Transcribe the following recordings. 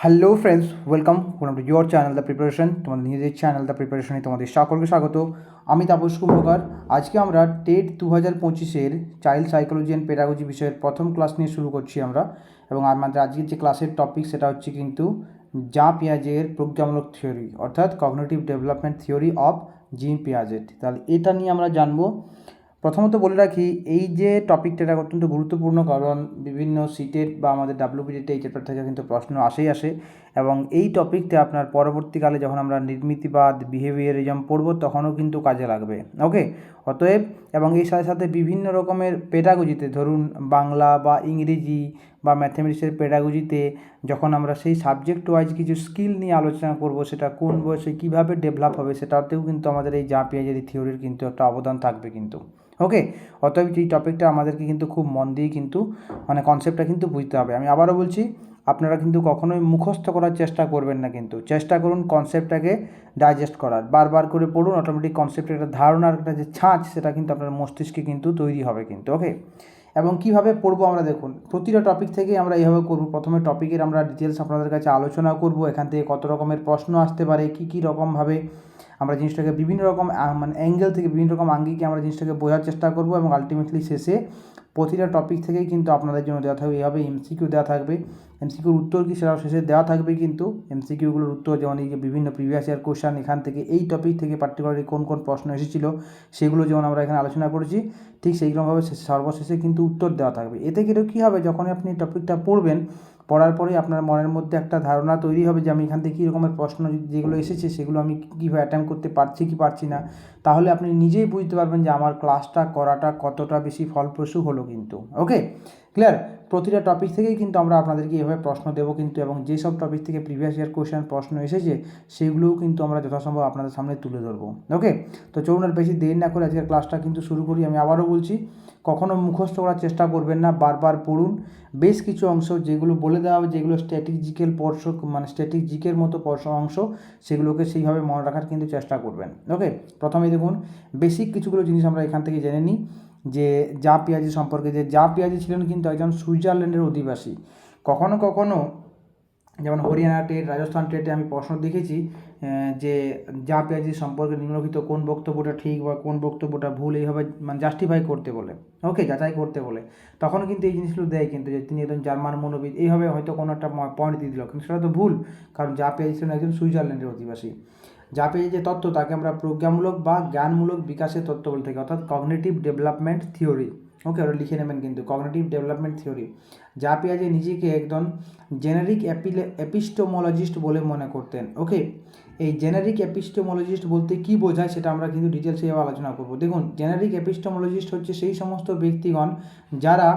Hello friends, welcome to your channel the preparation. তোমাদের নিজেদের channel the প্রিপারেশনে তোমাদের সকলকে স্বাগত। আমি তাপস কুম্ভকার। আজকে আমরা টেট 2025-এর চাইল্ড সাইকোলজি অ্যান্ড পেডাগজি বিষয়ের প্রথম ক্লাস নিয়ে শুরু করছি আমরা। এবং আমাদের আজকের যে ক্লাসের টপিক সেটা হচ্ছে কিন্তু জঁ পিয়াজের প্রজ্ঞামূলক থিওরি, অর্থাৎ কগনিটিভ ডেভেলপমেন্ট থিওরি অফ জিন পিয়াজেট। তাহলে এটা নিয়ে আমরা জানবো। প্রথমত বলে রাখি, এই যে টপিকটা এটা অত্যন্ত গুরুত্বপূর্ণ, কারণ বিভিন্ন সিটেট বা আমাদের ডাব্লিউবিডিতে এই চ্যাপ্টার থেকে কিন্তু প্রশ্ন আসে এবং এই টপিকটা আপনার পরবর্তীকালে যখন আমরা নির্মিতিবাদ, বিহেভিয়ারিজম পড়ব তখনও কিন্তু কাজে লাগবে। ওকে, অতএব এবং এই সাথে সাথে বিভিন্ন রকমের পেডাগজিতে, ধরুন বাংলা বা ইংরেজি বা ম্যাথমেটিক্সের পেডাগজিতে যখন আমরা সেই সাবজেক্ট ওয়াইজ কিছু স্কিল নিয়ে আলোচনা করব, সেটা কোন বয়সে কীভাবে ডেভেলপ হবে সেটাতেও কিন্তু আমাদের এই জঁ পিয়াজের থিওরির কিন্তু একটা অবদান থাকবে কিন্তু। ওকে, অতএব এই টপিকটা আমাদেরকে কিন্তু খুব মন দিয়ে কিন্তু কনসেপ্টটা কিন্তু বুঝতে হবে। আমি আবারও বলছি, আপনারা কিন্তু কখনোই মুখস্থ করার চেষ্টা করবেন না, কিন্তু চেষ্টা করুন কনসেপ্টটাকে ডাইজেস্ট করার। বারবার করে পড়ুন, অটোমেটিক কনসেপ্টের একটা ধারণার একটা যে ছাঁচ সেটা কিন্তু আপনার মস্তিষ্কে কিন্তু তৈরি হবে কিন্তু। ওকে, এবং কীভাবে পড়বো আমরা দেখুন, প্রতিটা টপিক থেকেই আমরা এইভাবে করব। প্রথমে টপিকের আমরা ডিটেলস আপনাদের কাছে আলোচনা করব, এখান থেকে কত রকমের প্রশ্ন আসতে পারে, কী রকমভাবে আমরা জিনিসটাকে বিভিন্ন রকম অ্যাঙ্গেল থেকে, বিভিন্ন রকম আঙ্গিকে আমরা জিনিসটাকে বোঝার চেষ্টা করব। এবং আলটিমেটলি শেষে প্রতিটা টপিক থেকেই কিন্তু আপনাদের জন্য দেওয়া থাকবে, এইভাবে এমসিকিউ দেওয়া থাকবে। এমসিকিউর উত্তর কি সেটাও শেষে দেওয়া থাকবে কিন্তু। এমসিকিউগুলোর উত্তর, যেমন এই যে বিভিন্ন প্রিভিয়াস ইয়ার কোশ্চেন, এখান থেকে এই টপিক থেকে পার্টিকুলারলি কোন কোন প্রশ্ন এসেছিলো সেগুলো যেমন আমরা এখানে আলোচনা করেছি, ঠিক সেইরকমভাবে সর্বশেষে কিন্তু উত্তর দেওয়া থাকবে। এতে কিন্তু কী হবে, যখনই আপনি টপিকটা পড়বেন, পড়ার পরেই আপনার মনের মধ্যে একটা ধারণা তৈরি হবে যে আমি এখান থেকে কী রকমের প্রশ্ন যেগুলো এসেছে সেগুলো আমি কীভাবে অ্যাটেম্প করতে পারছি কি পারছি না। তাহলে আপনি নিজেই বুঝতে পারবেন যে আমার ক্লাসটা করাটা কতটা বেশি ফলপ্রসূ হলো কিন্তু। ওকে, ক্লিয়ার? প্রতিটা টপিক থেকেই কিন্তু আমরা আপনাদেরকে এভাবে প্রশ্ন দেবো কিন্তু, এবং যেসব টপিক থেকে প্রিভিয়াস ইয়ার কোশ্চেন প্রশ্ন এসেছে সেগুলোও কিন্তু আমরা যথাসম্ভব আপনাদের সামনে তুলে ধরবো। ওকে, তো চলুন আর বেশি দেরি না করে আজকের ক্লাসটা কিন্তু শুরু করি। আমি আবারও বলছি, কখনো মুখস্থ করার চেষ্টা করবেন না, বারবার পড়ুন। বেশ কিছু অংশ যেগুলো বলে দেওয়া হবে, যেগুলো স্ট্র্যাটেজিক্যাল স্ট্র্যাটেজিকের মতো অংশ, সেগুলোকে সেইভাবে মনে রাখার কিন্তু চেষ্টা করবেন। ওকে, প্রথমে দেখুন বেসিক কিছুগুলো জিনিস আমরা এখান থেকে জেনে নিই। যে জঁ পিয়াজে সম্পর্কে, যে জঁ পিয়াজে ছিলেন কিন্তু একজন সুইজারল্যান্ডের অধিবাসী। কখনো কখনো যেমন হরিয়ানা টেট, রাজস্থান টেটে আমি প্রশ্ন দেখেছি যে জঁ পিয়াজে সম্পর্কে নিম্নলিখিত কোন বক্তব্যটা ঠিক বা কোন বক্তব্যটা ভুল, এইভাবে জাস্টিফাই করতে বলে, ওকে, যাচাই করতে বলে। তখন কিন্তু এই জিনিসগুলো দেয় কিন্তু, যে তিনি একজন জার্মান মনোবিদ, এইভাবে হয়তো কোনো একটা পয়েন্ট দিয়ে দিল, কিন্তু সেটা তো ভুল, কারণ জঁ পিয়াজে ছিলেন একজন সুইজারল্যান্ডের অধিবাসী। জঁ পিয়াজে যে তত্ত্ব তাকে আমরা প্রজ্ঞামূলক বা জ্ঞানমূলক বিকাশের তত্ত্ব বলে থাকি, অর্থাৎ কগনিটিভ ডেভেলপমেন্ট থিওরি। ওকে, ওটা লিখে নেবেন কিন্তু, কগনিটিভ ডেভেলপমেন্ট থিওরি। জঁ পিয়াজে নিজেকে একজন জেনারিক এপিস্টোমোলজিস্ট বলে মনে করতেন। ওকে, এই জেনারিক এপিস্টোমোলজিস্ট বলতে কী বোঝায় সেটা আমরা কিন্তু ডিটেলসে আলোচনা করব। দেখুন, জেনারিক এপিস্টোমোলজিস্ট হচ্ছে সেই সমস্ত ব্যক্তিগণ যারা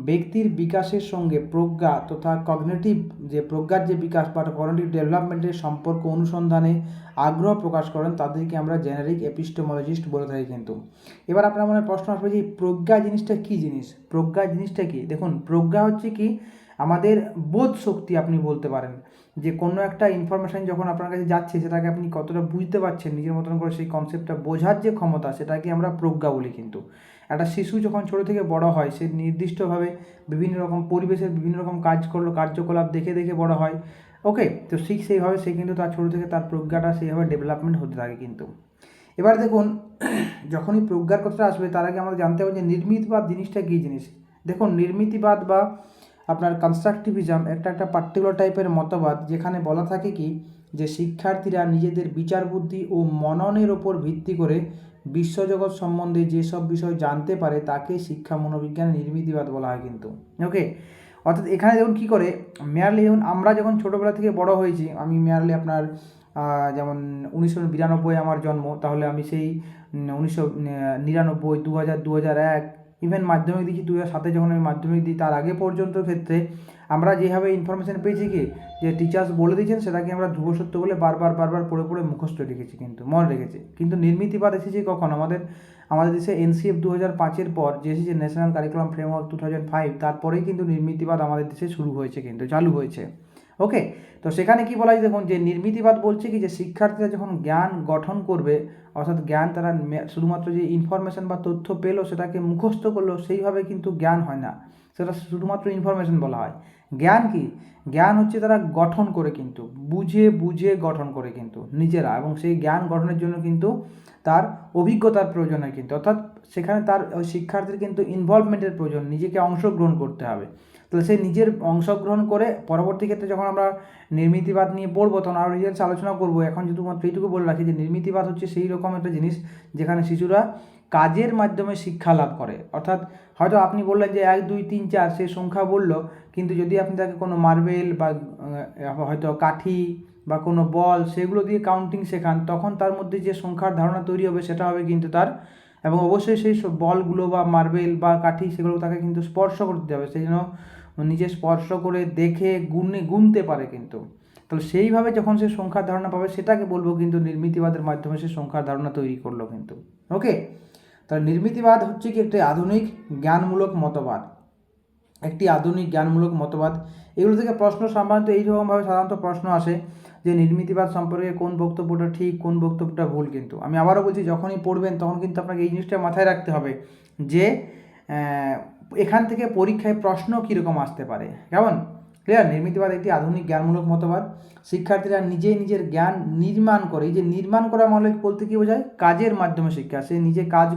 ব্যক্তির বিকাশের সঙ্গে প্রজ্ঞা তথা কগনিটিভ যে প্রজ্ঞার যে বিকাশ বা কগনিটিভ ডেভেলপমেন্টের সম্পর্ক অনুসন্ধানে আগ্রহ প্রকাশ করেন, তাদেরকে আমরা জেনারিক এপিস্টোমোলজিস্ট বলে থাকি কিন্তু। এবার আপনার মনে প্রশ্ন আসবে যে প্রজ্ঞা জিনিসটা কী জিনিস, প্রজ্ঞা জিনিসটা কী? দেখুন, প্রজ্ঞা হচ্ছে কি আমাদের বোধ শক্তি, আপনি বলতে পারেন যে কোনো একটা ইনফরমেশান যখন আপনার কাছে যাচ্ছে সেটাকে আপনি কতটা বুঝতে পারছেন, নিজের মতন করে সেই কনসেপ্টটা বোঝার যে ক্ষমতা, সেটাকে আমরা প্রজ্ঞা বলি কিন্তু। একটা শিশু যখন ছোটো থেকে বড় হয়, সে নির্দিষ্টভাবে বিভিন্ন রকম পরিবেশের বিভিন্ন রকম কার্যকলাপ দেখে দেখে বড় হয়। ওকে, তো ঠিক সেইভাবে সে কিন্তু তার ছোটো থেকে তার প্রজ্ঞাটা সেইভাবে ডেভেলপমেন্ট হতে থাকে কিন্তু। এবার দেখুন, যখনই প্রজ্ঞার কথাটা আসবে তার আগে আমাদের জানতে হবে যে নির্মিতবাদ জিনিসটা কী জিনিস। দেখুন, নির্মিতিবাদ বা আপনার কনস্ট্রাকটিভিজম একটা পার্টিকুলার টাইপের মতবাদ, যেখানে বলা থাকে কি যে শিক্ষার্থীরা নিজেদের বিচার বুদ্ধি ও মননের ওপর ভিত্তি করে বিশ্বজগৎ সম্বন্ধে যেসব বিষয় জানতে পারে তাকে শিক্ষা মনোবিজ্ঞানের নির্মিতিবাদ বলা হয় কিন্তু। ওকে, অর্থাৎ এখানে দেখুন কী করে, মেয়ারলি যেমন আমরা যখন ছোটোবেলা থেকে বড় হয়েছি, আমি মেয়ারলি আপনার যেমন 1992 আমার জন্ম, তাহলে আমি সেই 1999, 2000, 2001, ইভেন মাধ্যমিক দিয়েছি 2007 যখন আমি মাধ্যমিক দিই, তার আগে পর্যন্ত ক্ষেত্রে আমরা যেভাবে ইনফরমেশান পেয়েছি কি, যে টিচার্স বলে দিয়েছেন সেটাকে আমরা ধ্রুব সত্য বলে বারবার পড়ে পড়ে মুখস্থ রেখেছি কিন্তু, মনে রেখেছি কিন্তু। নির্মিতিবাদ এসেছে কখন, আমাদের দেশে এনসিএফ 2005-এর পর যে এসেছে, ন্যাশনাল কারিকুলাম ফ্রেমওয়ার্ক 2005, তারপরেই কিন্তু নির্মিতিবাদ আমাদের দেশে শুরু হয়েছে কিন্তু, চালু হয়েছে। ওকে, তো সেখানে কি বলা হয় দেখুন, যে নির্মিতিবাদ বলছে কি যে শিক্ষার্থীরা যখন জ্ঞান গঠন করবে, অর্থাৎ জ্ঞান তারা শুধুমাত্র যে ইনফরমেশান বা তথ্য পেলো সেটাকে মুখস্থ করলো, সেইভাবে কিন্তু জ্ঞান হয় না, সেটা শুধুমাত্র ইনফরমেশান বলা হয়। জ্ঞান কি? জ্ঞান হচ্ছে তারা গঠন করে কিন্তু, বুঝে বুঝে গঠন করে কিন্তু নিজেরা, এবং সেই জ্ঞান গঠনের জন্য কিন্তু তার অভিজ্ঞতার প্রয়োজন হয় কিন্তু, অর্থাৎ সেখানে তার ওই শিক্ষার্থীর কিন্তু ইনভলভমেন্টের প্রয়োজন, নিজেকে অংশগ্রহণ করতে হবে। তাহলে সেই নিজের অংশগ্রহণ করে পরবর্তী ক্ষেত্রে যখন আমরা নির্মিতিবাদ নিয়ে পড়বো তখন আরও ডিটেলস আলোচনা করবো। এখন শুধুমাত্র এইটুকু বলে রাখি যে নির্মিতিবাদ হচ্ছে সেই রকম একটা জিনিস যেখানে শিশুরা কাজের মাধ্যমে শিক্ষা লাভ করে। অর্থাৎ হয়তো আপনি বললেন যে 1 2 3 4 সে সংখ্যা বলল, কিন্তু যদি আপনি তাকে কোনো মার্বেল বা হয়তো কাঠি বা কোনো বল সেগুলো দিয়ে কাউন্টিং শেখান, তখন তার মধ্যে যে সংখ্যার ধারণা তৈরি হবে সেটা হবে কিন্তু তার, এবং অবশ্যই সেই সব বলগুলো বা মার্বেল বা কাঠি সেগুলো তাকে কিন্তু স্পর্শ করতে হবে, সেই জন্য নিজে স্পর্শ করে দেখে গুনতে পারে কিন্তু। তাহলে সেইভাবে যখন সে সংখ্যার ধারণা পাবে সেটাকে বলবো কিন্তু নির্মিতিবাদের মাধ্যমে সে সংখ্যার ধারণা তৈরি করলো কিন্তু। ওকে, তাহলে নির্মিতিবাদ হচ্ছে কি একটি আধুনিক জ্ঞানমূলক মতবাদ, একটি আধুনিক জ্ঞানমূলক মতবাদ। এগুলো থেকে প্রশ্ন সাধারণত এইরকমভাবে সাধারণত প্রশ্ন আসে যে নির্মিতিবাদ সম্পর্কে কোন বক্তব্যটা ঠিক, কোন বক্তব্যটা ভুল। কিন্তু আমি আবারও বলছি, যখনই পড়বেন তখন কিন্তু আপনাকে এই জিনিসটা মাথায় রাখতে হবে যে এখান থেকে পরীক্ষায় প্রশ্ন কীরকম আসতে পারে। কেমন? ক্লিয়ার? নির্মিতিবাদ একটি আধুনিক জ্ঞানমূলক মতবাদ। শিক্ষার্থীরা নিজেই নিজের জ্ঞান নির্মাণ করে। এই যে নির্মাণ করা মানে বলতে কী বোঝায়? কাজের মাধ্যমে শিক্ষা। সে নিজে কাজ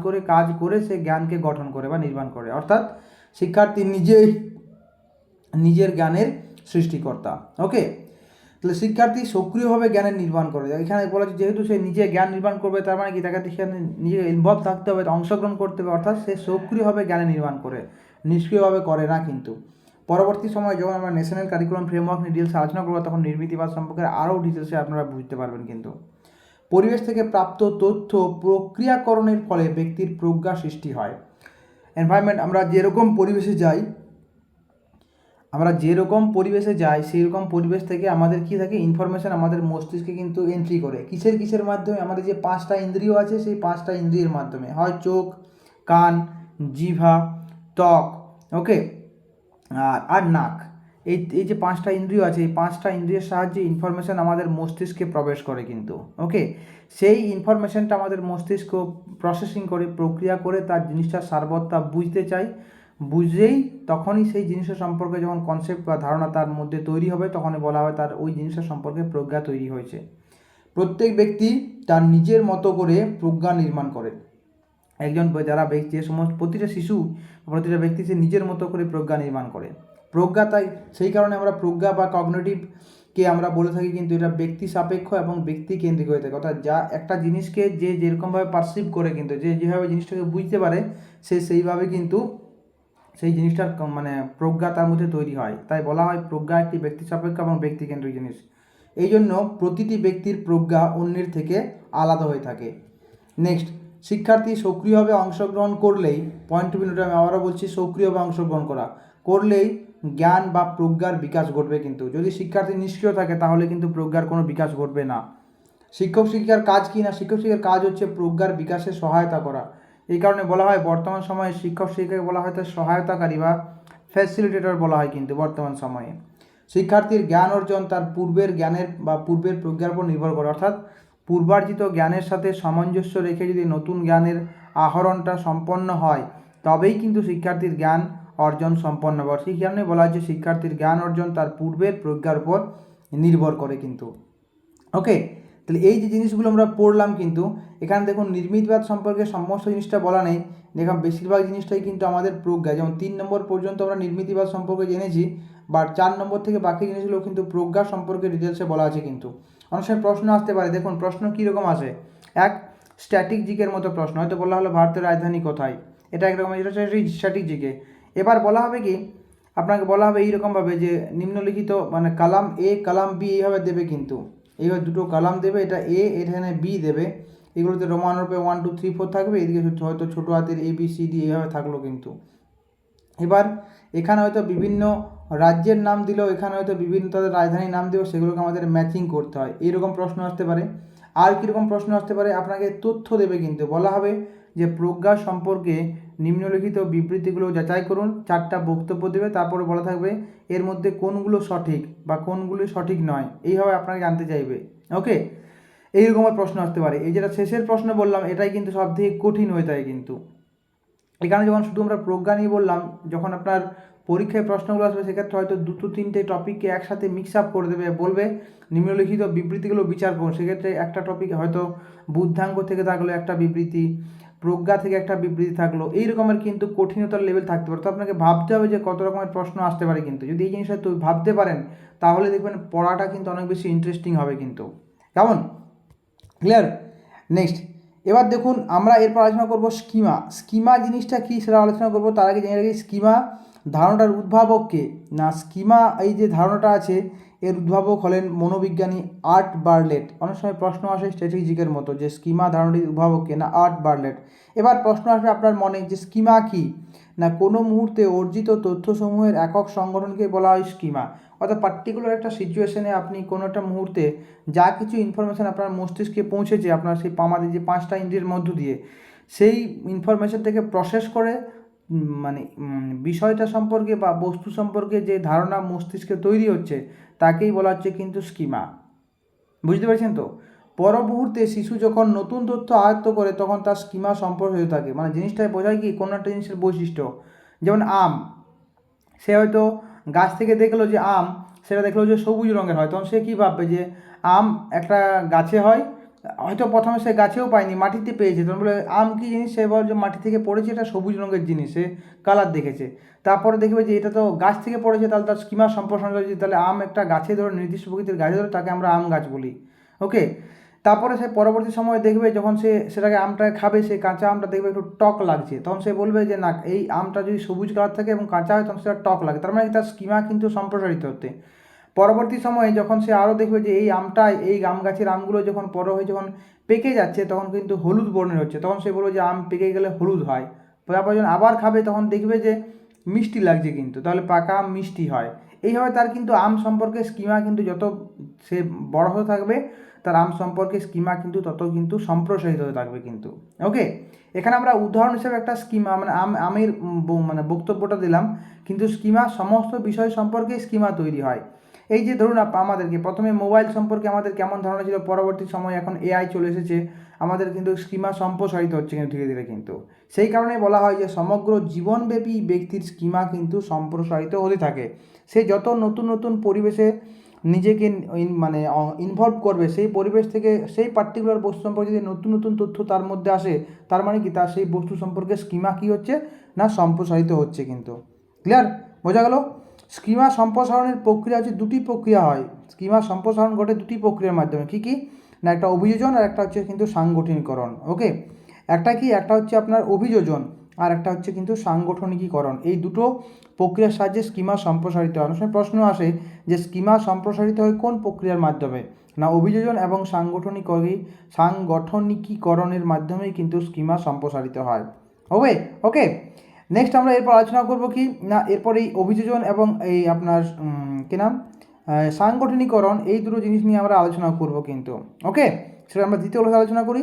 করে সে জ্ঞানকে গঠন করে বা নির্মাণ করে, অর্থাৎ শিক্ষার্থী নিজেই নিজের জ্ঞানের সৃষ্টিকর্তা। ওকে, তাহলে শিক্ষার্থী সক্রিয়ভাবে জ্ঞানের নির্মাণ করে। এখানে বলা হচ্ছে যেহেতু সে নিজে জ্ঞান নির্মাণ করবে, তার মানে কি তাকে সেখানে নিজে ইনভলভ থাকতে হবে, অংশগ্রহণ করতে হবে, অর্থাৎ সে সক্রিয়ভাবে জ্ঞানের নির্মাণ করে, নিষ্ক্রিয়ভাবে করে না কিন্তু। পরবর্তী সময় যখন আমরা ন্যাশনাল কারিকুলাম ফ্রেমওয়ার্ক নিয়ে ডিটেলসে আলোচনা করবো তখন নির্মিতিবাদ সম্পর্কে আরও ডিটেলসে আপনারা বুঝতে পারবেন কিন্তু। পরিবেশ থেকে প্রাপ্ত তথ্য প্রক্রিয়াকরণের ফলে ব্যক্তির প্রজ্ঞা সৃষ্টি হয়। এনভায়রনমেন্ট, আমরা যেরকম পরিবেশে যাই সেই রকম পরিবেশ থেকে আমাদের কী থাকে, ইনফরমেশান আমাদের মস্তিষ্কে কিন্তু এন্ট্রি করে। কিসের মাধ্যমে? আমাদের যে 5টা ইন্দ্রিয় আছে সেই 5টা ইন্দ্রিয়ের মাধ্যমে, হয় চোখ, কান, জিহ্বা, ত্বক, ওকে, আর নাক। এই যে 5টা ইন্দ্রিয় আছে, এই 5টা ইন্দ্রিয়ের সাহায্যে ইনফরমেশান আমাদের মস্তিষ্কে প্রবেশ করে কিন্তু। ওকে, সেই ইনফরমেশানটা আমাদের মস্তিষ্ক প্রসেসিং করে, প্রক্রিয়া করে তার জিনিসটার সারবত্তা বুঝতে চাই। বুঝেই তখনই সেই জিনিসের সম্পর্কে যখন কনসেপ্ট বা ধারণা তার মধ্যে তৈরি হবে তখনই বলা হবে তার ওই জিনিসের সম্পর্কে প্রজ্ঞা তৈরি হয়েছে। প্রত্যেক ব্যক্তি তার নিজের মতো করে প্রজ্ঞা নির্মাণ করে। যে সমস্ত প্রতিটা শিশু, প্রতিটা ব্যক্তি সে নিজের মতো করে প্রজ্ঞা নির্মাণ করে। প্রজ্ঞা, তাই সেই কারণে আমরা প্রজ্ঞা বা কগনিটিভকে আমরা বলে থাকি কিন্তু এটা ব্যক্তি সাপেক্ষ এবং ব্যক্তি কেন্দ্রিক হয়ে থাকে। অর্থাৎ যা একটা জিনিসকে যে যেরকমভাবে পারসিভ করে কিন্তু, যে যেভাবে জিনিসটাকে বুঝতে পারে সে সেইভাবে কিন্তু সেই জিনিসটার মানে প্রজ্ঞা তার মধ্যে তৈরি হয়। তাই বলা হয় প্রজ্ঞা একটি ব্যক্তি সাপেক্ষ এবং ব্যক্তিকেন্দ্রিক জিনিস। এই জন্য প্রতিটি ব্যক্তির প্রজ্ঞা অন্যের থেকে আলাদা হয়ে থাকে। নেক্সট, শিক্ষার্থী সক্রিয়ভাবে অংশগ্রহণ করলেই, পয়েন্ট টু পয়েন্ট আমি আবারও বলছি, সক্রিয়ভাবে অংশগ্রহণ করলেই জ্ঞান বা প্রজ্ঞার বিকাশ ঘটবে কিন্তু। যদি শিক্ষার্থী নিষ্ক্রিয় থাকে তাহলে কিন্তু প্রজ্ঞার কোনো বিকাশ ঘটবে না। শিক্ষক শিক্ষিকার কাজ কি না? শিক্ষক শিক্ষিকার কাজ হচ্ছে প্রজ্ঞার বিকাশে সহায়তা করা। এই কারণে বলা হয় বর্তমান সময়ে শিক্ষক শিক্ষিকাকে বলা হয় তার সহায়তাকারী বা ফ্যাসিলিটেটর বলা হয় কিন্তু বর্তমান সময়ে। শিক্ষার্থীর জ্ঞান অর্জন তার পূর্বের জ্ঞানের বা পূর্বের প্রজ্ঞার উপর নির্ভর করে, অর্থাৎ পূর্বার্জিত জ্ঞানের সাথে সামঞ্জস্য রেখে যদি নতুন জ্ঞানের আহরণটা সম্পন্ন হয় তবেই কিন্তু শিক্ষার্থীর জ্ঞান অর্জন সম্পন্ন হবে। সেই কারণে বলা হচ্ছে শিক্ষার্থীর জ্ঞান অর্জন তার পূর্বের প্রজ্ঞার উপর নির্ভর করে কিন্তু। ওকে, তাহলে এই যে জিনিসগুলো আমরা পড়লাম কিন্তু এখানে দেখুন নির্মিতবাদ সম্পর্কে সমস্ত জিনিসটা বলা নেই, দেখুন বেশিরভাগ জিনিসটাই কিন্তু আমাদের প্রজ্ঞা। যেমন 3 নম্বর পর্যন্ত আমরা নির্মিতবাদ সম্পর্কে জেনেছি, বা 4 নম্বর থেকে বাকি জিনিসগুলো কিন্তু প্রজ্ঞা সম্পর্কে ডিটেলসে বলা আছে কিন্তু। অনেক সময় প্রশ্ন আসতে পারে, দেখুন প্রশ্ন কীরকম আসে। এক, স্ট্যাটিক জিকের মতো প্রশ্ন, হয়তো বলা হলো ভারতের রাজধানী কোথায়, এটা একরকম, এটা হচ্ছে স্ট্যাটিক জিকে। এবার বলা হবে কি, আপনাকে বলা হবে এইরকমভাবে যে নিম্নলিখিত মানে কালাম এ কালাম বি এইভাবে দেবে কিন্তু, এইভাবে দুটো কালাম দেবে, এটা এ এখানে বি দেবে, এগুলোতে রোমান রূপে 1 2 3 4 থাকবে, এদিকে হয়তো ছোটো হাতের ABCD এইভাবে থাকলো কিন্তু। এবার এখানে হয়তো বিভিন্ন রাজ্যের নাম দিলেও এখানে হয়তো বিভিন্ন তাদের রাজধানীর নাম দিলেও সেগুলোকে আমাদের ম্যাচিং করতে হয়, এইরকম প্রশ্ন আসতে পারে। আর কীরকম প্রশ্ন আসতে পারে, আপনাকে তথ্য দেবে কিন্তু, বলা হবে যে প্রজ্ঞা সম্পর্কে নিম্নলিখিত বিবৃতিগুলো যাচাই করুন, 4টা বক্তব্য দেবে, তারপরে বলা থাকবে এর মধ্যে কোনগুলো সঠিক বা কোনগুলো সঠিক নয়, এইভাবে আপনাকে জানতে চাইবে। ওকে, এইরকমের প্রশ্ন আসতে পারে। এই যেটা শেষের প্রশ্ন বললাম এটাই কিন্তু সবথেকে কঠিন হয়ে থাকে কিন্তু। এখানে যখন শুধু আমরা প্রজ্ঞা নিয়ে বললাম, যখন আপনার পরীক্ষায় প্রশ্নগুলো আসবে সেক্ষেত্রে হয়তো দুটো তিনটে টপিককে একসাথে মিক্স আপ করে দেবে, বলবে নিম্নলিখিত বিবৃতিগুলো বিচার করুন। সেক্ষেত্রে একটা টপিক হয়তো বুদ্ধাঙ্গ থেকে থাকলো একটা বিবৃতি, প্রজ্ঞা থেকে একটা বিবৃতি থাকলো, এই রকমের কিন্তু কঠিনতার লেভেল থাকতে পারে। তো আপনাকে ভাবতে হবে যে কত রকমের প্রশ্ন আসতে পারে। কিন্তু যদি এই জিনিসটা তো ভাবতে পারেন তাহলে দেখবেন পড়াটা কিন্তু অনেক বেশি ইন্টারেস্টিং হবে কিন্তু। কেমন? ক্লিয়ার? নেক্সট এবার দেখুন আমরা এরপর আলোচনা করব স্কিমা। স্কিমা জিনিসটা কী সেটা আলোচনা করব। তার আগে জেনে রাখি স্কিমা ধারণাটার উদ্ভাবক কে। না, স্কিমা এই যে ধারণাটা আছে এর উদ্ভাবক হলেন মনোবিজ্ঞানী আর্ট বার্লেট। অনেক সময় প্রশ্ন আসে স্ট্র্যাটেজিকের মতো যে স্কিমা ধারণাটির উদ্ভাবক কে, না আর্ট বার্লেট। এবার প্রশ্ন আসবে আপনার মনে যে স্কিমা কি, না কোনো মুহূর্তে অর্জিত তথ্যসমূহের একক সংগঠনকে বলা হয় স্কিমা। অর্থাৎ পার্টিকুলার একটা সিচুয়েশনে আপনি কোনো একটা মুহূর্তে যা কিছু ইনফরমেশান আপনার মস্তিষ্কে পৌঁছেছে আপনার সেই আমাদের যে 5টা ইন্দ্রিয়ের মধ্য দিয়ে, সেই ইনফরমেশান থেকে প্রসেস করে মানে বিষয়টা সম্পর্কে বা বস্তু সম্পর্কে যে ধারণা মস্তিষ্কে তৈরি হচ্ছে তাকেই বলা হচ্ছে কিন্তু স্কিমা। বুঝতে পেরেছেন তো? পর মুহূর্তে শিশু যখন নতুন তথ্য আয়ত্ত করে তখন তার স্কিমা সম্প্রসারিত থাকে। মানে জিনিসটাই বোঝায় কি কোনো একটা জিনিসের বৈশিষ্ট্য। যেমন আম, সে হয়তো গাছ থেকে দেখলো যে আম, সেটা দেখলো যে সবুজ রঙের হয়, তখন সে কী ভাববে যে আম একটা গাছে হয়, হয়তো প্রথমে সে গাছেও পায়নি, মাটিতে পেয়েছে, তখন বলে আম কী জিনিস, সে বলে যে মাটি থেকে পড়েছে, এটা সবুজ রঙের জিনিস, সে কালার দেখেছে। তারপরে দেখবে যে এটা তো গাছ থেকে পড়েছে, তাহলে তার স্কিমা সম্প্রসারণ হয়েছে, তাহলে আম একটা গাছে ধরো, নির্দিষ্ট প্রকৃতির গাছে ধরো, তাকে আমরা আম গাছ বলি। ওকে, তারপরে সে পরবর্তী সময়ে দেখবে যখন সে সেটাকে আমটা খাবে, সে কাঁচা আমটা দেখবে একটু টক লাগছে, তখন সে বলবে যে না, এই আমটা যদি সবুজ কালার থাকে এবং কাঁচা হয় তখন সেটা টক লাগে। তার মানে তার স্কিমা কিন্তু সম্প্রসারিত হতে। পরবর্তী সময়ে যখন সে আরও দেখবে যে এই আমটা, এই আম গাছের আমগুলো যখন বড় হয়ে যখন পেকে যাচ্ছে তখন কিন্তু হলুদ বর্ণের হচ্ছে, তখন সে বলবে যে আম পেকে গেলে হলুদ হয়। তারপর যখন আবার খাবে তখন দেখবে যে মিষ্টি লাগছে, কিন্তু তাহলে পাকা আম মিষ্টি হয়। এইভাবে তার কিন্তু আম সম্পর্কে স্কিমা কিন্তু যত সে বড় হতে থাকবে তার আম সম্পর্কে স্কিমা কিন্তু তত কিন্তু সম্প্রসারিত হতে থাকবে কিন্তু। ওকে, এখানে আমরা উদাহরণ হিসেবে একটা স্কিমা মানে আমের মানে বক্তব্যটা দিলাম, কিন্তু স্কিমা সমস্ত বিষয় সম্পর্কে স্কিমা তৈরি হয়। এই যে ধরুন আমাদেরকে প্রথমে মোবাইল সম্পর্কে আমাদের কেমন ধারণা ছিল, পরবর্তী সময় এখন এআই চলে এসেছে, আমাদের কিন্তু স্কিমা সম্প্রসারিত হচ্ছে কিন্তু ধীরে ধীরে কিন্তু। সেই কারণে বলা হয় যে সমগ্র জীবনব্যাপী ব্যক্তির স্কিমা কিন্তু সম্প্রসারিত হতে থাকে। সে যত নতুন নতুন পরিবেশে নিজেকে মানে ইনভলভ করবে, সেই পরিবেশ থেকে সেই পার্টিকুলার বস্তু সম্পর্কে যদি নতুন নতুন তথ্য তার মধ্যে আসে, তার মানে কি তার সেই বস্তু সম্পর্কে স্কিমা কী হচ্ছে, না সম্প্রসারিত হচ্ছে কিন্তু। ক্লিয়ার? বোঝা গেল? স্কিমা সম্প্রসারণের প্রক্রিয়া হচ্ছে দুটি প্রক্রিয়া হয়। স্কিমা সম্প্রসারণ ঘটে দুটি প্রক্রিয়ার মাধ্যমে। কী কী? না একটা অভিযোজন আর একটা হচ্ছে কিন্তু সাংগঠনিকরণ। ওকে, একটা কি, একটা হচ্ছে আপনার অভিযোজন আর একটা হচ্ছে কিন্তু সাংগঠনিকীকরণ। এই দুটো প্রক্রিয়ার সাহায্যে স্কিমা সম্প্রসারিত হয়। অনেক সময় প্রশ্ন আসে যে স্কিমা সম্প্রসারিত হয় কোন প্রক্রিয়ার মাধ্যমে, না অভিযোজন এবং সাংগঠনিকীকরণের মাধ্যমেই কিন্তু স্কিমা সম্প্রসারিত হয়। ওকে ওকে, নেক্সট আমরা এরপর আলোচনা করব কি, না এরপর এই অভিযোজন এবং এই আপনার কী নাম সাংগঠনিকরণ, এই দুটো জিনিস নিয়ে আমরা আলোচনা করব কিন্তু। ওকে, সেটা আমরা দ্বিতীয় ক্লাসে আলোচনা করি।